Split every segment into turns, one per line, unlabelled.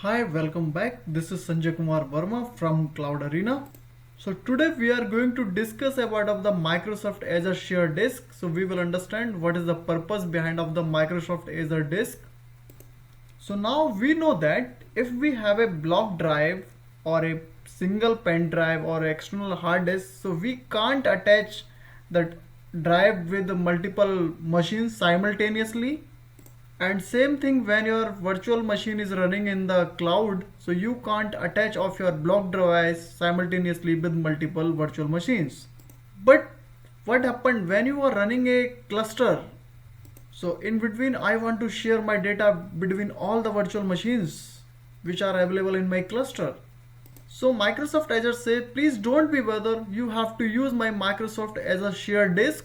Hi, welcome back. This is Sanjay Kumar Verma from Cloud Arena. So today we are going to discuss about of the Microsoft Azure Shared Disk. So we will understand what is the purpose behind of the Microsoft Azure Disk. So now we know that if we have a block drive or a single pen drive or external hard disk, so we can't attach that drive with multiple machines simultaneously. And same thing when your virtual machine is running in the cloud, so you can't attach of your block device simultaneously with multiple virtual machines. But what happened when you are running a cluster? So in between I want to share my data between all the virtual machines which are available in my cluster. So Microsoft Azure say please don't be bother, you have to use my Microsoft Azure shared disk.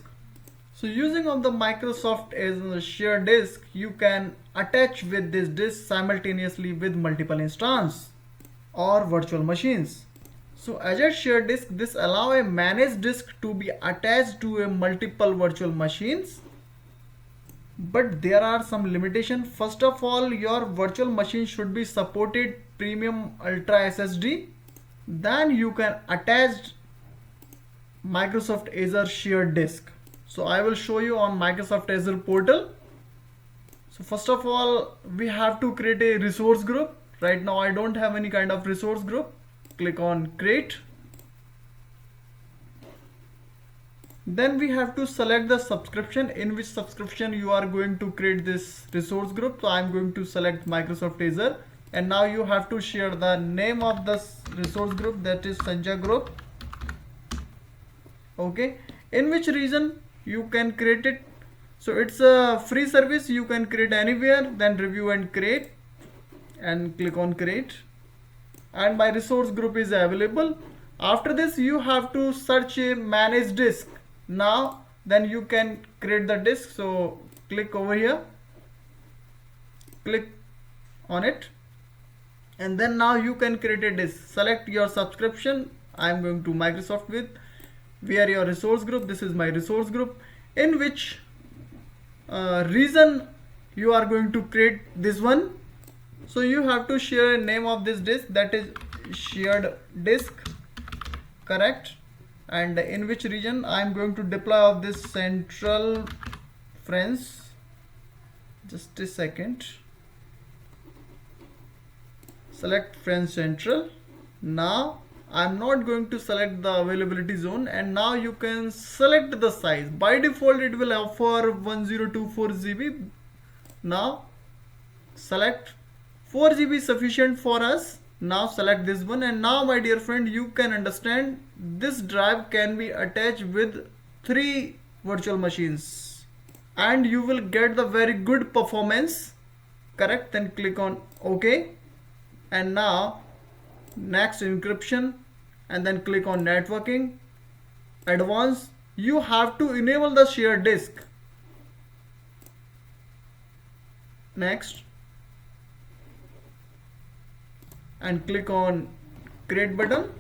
So using of the Microsoft Azure shared disk, you can attach with this disk simultaneously with multiple instances or virtual machines. So Azure shared disk, this allow a managed disk to be attached to a multiple virtual machines. But there are some limitations. First of all, your virtual machine should be supported premium ultra SSD. Then you can attach Microsoft Azure shared disk. So I will show you on Microsoft Azure portal. So first of all, we have to create a resource group. Right now I don't have any kind of resource group. Click on create. Then we have to select the subscription, in which subscription you are going to create this resource group. So I'm going to select Microsoft Azure, and now you have to share the name of this resource group, that is Sanjay group. Okay, in which region you can create it. So it's a free service, you can create anywhere. Then review and create, and click on create, and my resource group is available. After this you have to search a manage disk. Now then you can create the disk. So click over here, click on it, and then now you can create a disk. Select your subscription. I am going to Microsoft with where your resource group. This is my resource group, in which region you are going to create this one. So you have to share a name of this disk, that is shared disk, correct? And in which region I am going to deploy of this central France. Just a second. Select France central. Now I'm not going to select the availability zone, and now you can select the size. By default it will offer 1024 GB. Now select 4 GB sufficient for us. Now select this one, and now my dear friend, you can understand this drive can be attached with 3 virtual machines, and you will get the very good performance, correct? Then click on OK, and now next encryption, and then click on networking advanced. You have to enable the shared disk. Next, and click on create button.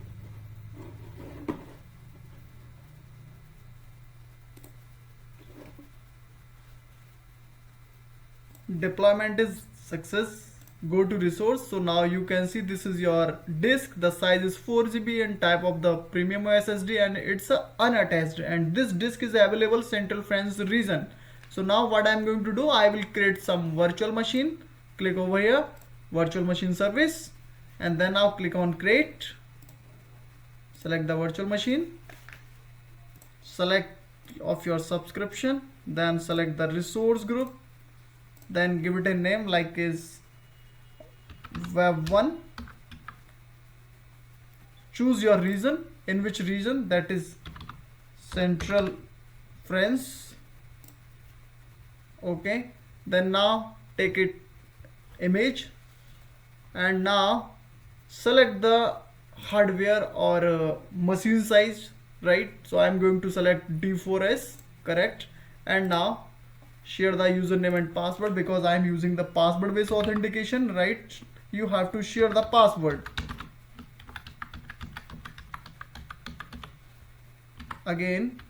Deployment is success. Go to resource. So now you can see this is your disk. The size is 4 GB and type of the premium SSD, and it's unattached, and this disk is available Central France region. So now what I'm going to do, I will create some virtual machine. Click over here, virtual machine service, and then now click on create. Select the virtual machine, select of your subscription, then select the resource group, then give it a name like is web1. Choose your region, in which region, that is Central France. Okay, then now take it image, and now select the hardware or machine size, right? So I'm going to select D4S, correct? And now share the username and password, because I'm using the password based authentication, right? You have to share the password. Again,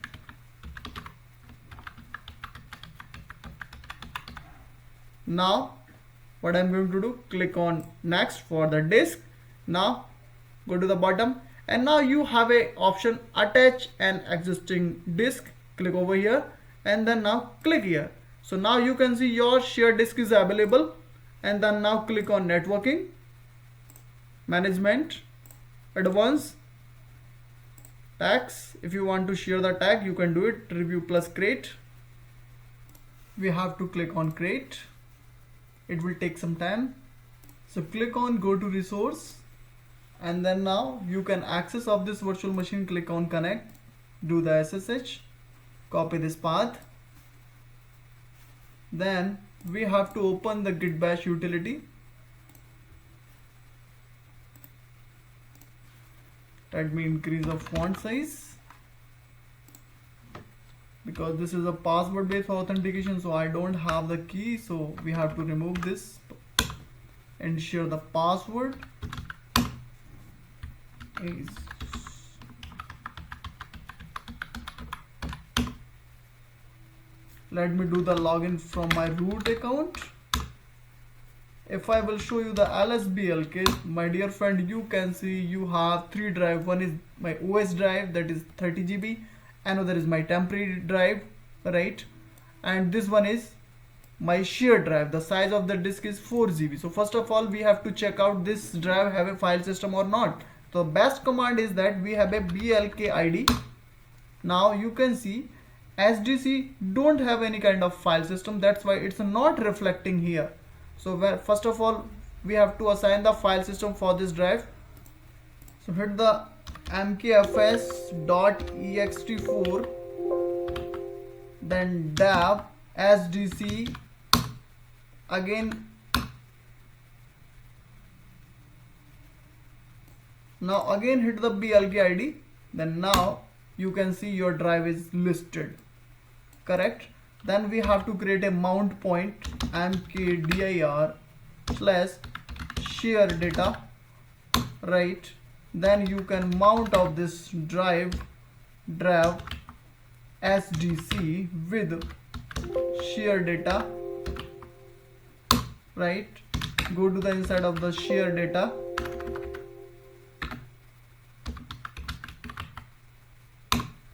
now what I'm going to do, click on next for the disk. Now go to the bottom, and now you have a option attach an existing disk. Click over here and then now click here. So now you can see your shared disk is available, and then now click on networking, management, advanced, tags. If you want to share the tag, you can do it, review plus create. We have to click on create. It will take some time. So click on go to resource, and then now you can access of this virtual machine. Click on connect, do the SSH, copy this path. Then we have to open the git bash utility. Let me increase the font size because this is a password based authentication, so I don't have the key, so we have to remove this. Ensure the password is let me do the login from my root account. If I will show you the LSBLK, my dear friend, you can see you have 3 drives. One is my OS drive, that is 30 GB. Another is my temporary drive, right? And this one is my shared drive. The size of the disk is 4 GB. So first of all, we have to check out this drive have a file system or not. The best command is that we have a BLK ID. Now you can see SDC don't have any kind of file system. That's why it's not reflecting here. So first of all, we have to assign the file system for this drive. So hit the mkfs.ext4, then dev SDC, again. Now again hit the BLK ID. Then now you can see your drive is listed, correct? Then we have to create a mount point, mkdir / share data, right? Then you can mount of this drive SDC with share data, right? Go to the inside of the share data.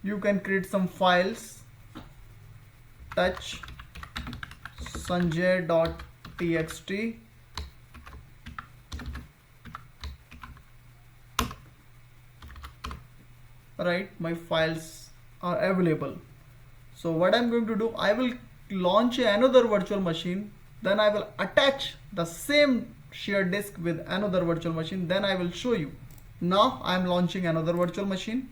You can create some files. Touch sanjay.txt, right? My files are available. So what I'm going to do, I will launch another virtual machine, then I will attach the same shared disk with another virtual machine, then I will show you. Now I'm launching another virtual machine.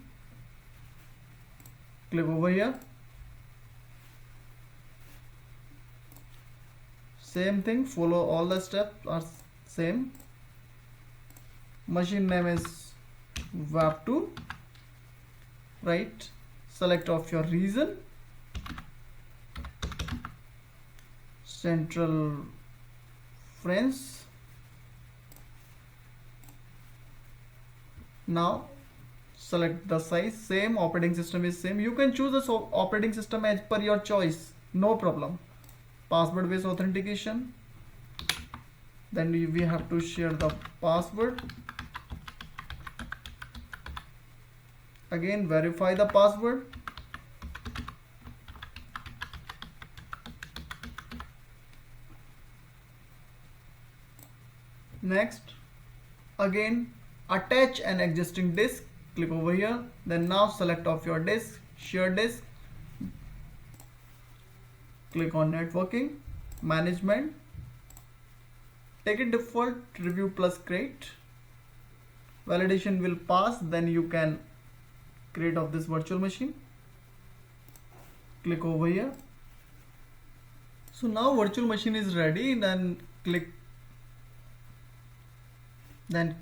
Click over here. Same thing, follow all the steps are same. Machine name is WAP2, right? Select of your region, Central France. Now select the size, same operating system is same. You can choose the operating system as per your choice, no problem. Password based authentication, then we have to share the password. Again verify the password. Next, again attach an existing disk. Click over here, then now select of your disk, share disk. Click on networking, management, take it default, review plus create. Validation will pass, then you can create of this virtual machine. Click over here. So now virtual machine is ready, then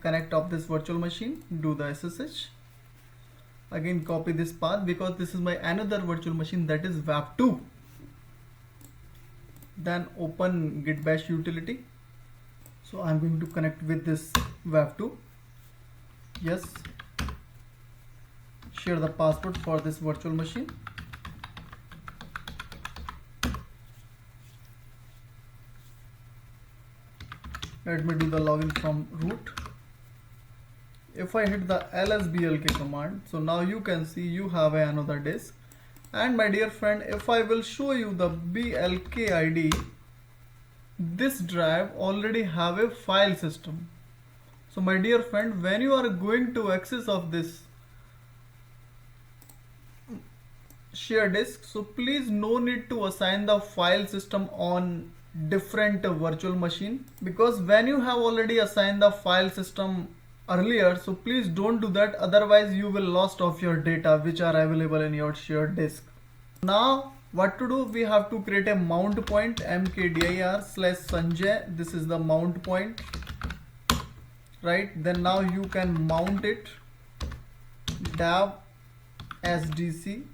connect of this virtual machine, do the SSH. Again copy this path because this is my another virtual machine, that is WAP2. Then open git bash utility. So I'm going to connect with this WAP2. Yes. Share the password for this virtual machine. Let me do the login from root. If I hit the lsblk command, so now you can see you have another disk. And my dear friend, if I will show you the blk id, this drive already have a file system. So my dear friend, when you are going to access of this share disk, so please no need to assign the file system on different virtual machine, because when you have already assigned the file system earlier, so please don't do that, otherwise you will lost of your data which are available in your shared disk. Now what to do, we have to create a mount point, mkdir/sanjay. This is the mount point, right? Then now you can mount it dav sdc,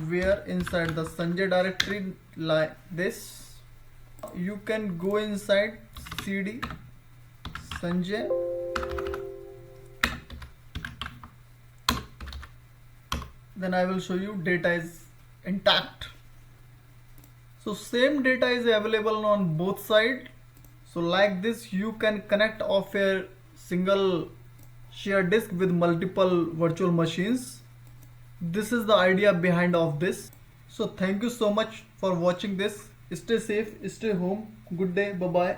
where inside the Sanjay directory like this. You can go inside cd Sanjay, then I will show you data is intact. So same data is available on both sides. So like this you can connect off a single shared disk with multiple virtual machines. This is the idea behind of this. So thank you so much for watching this. Stay safe, stay home. Good day, bye bye.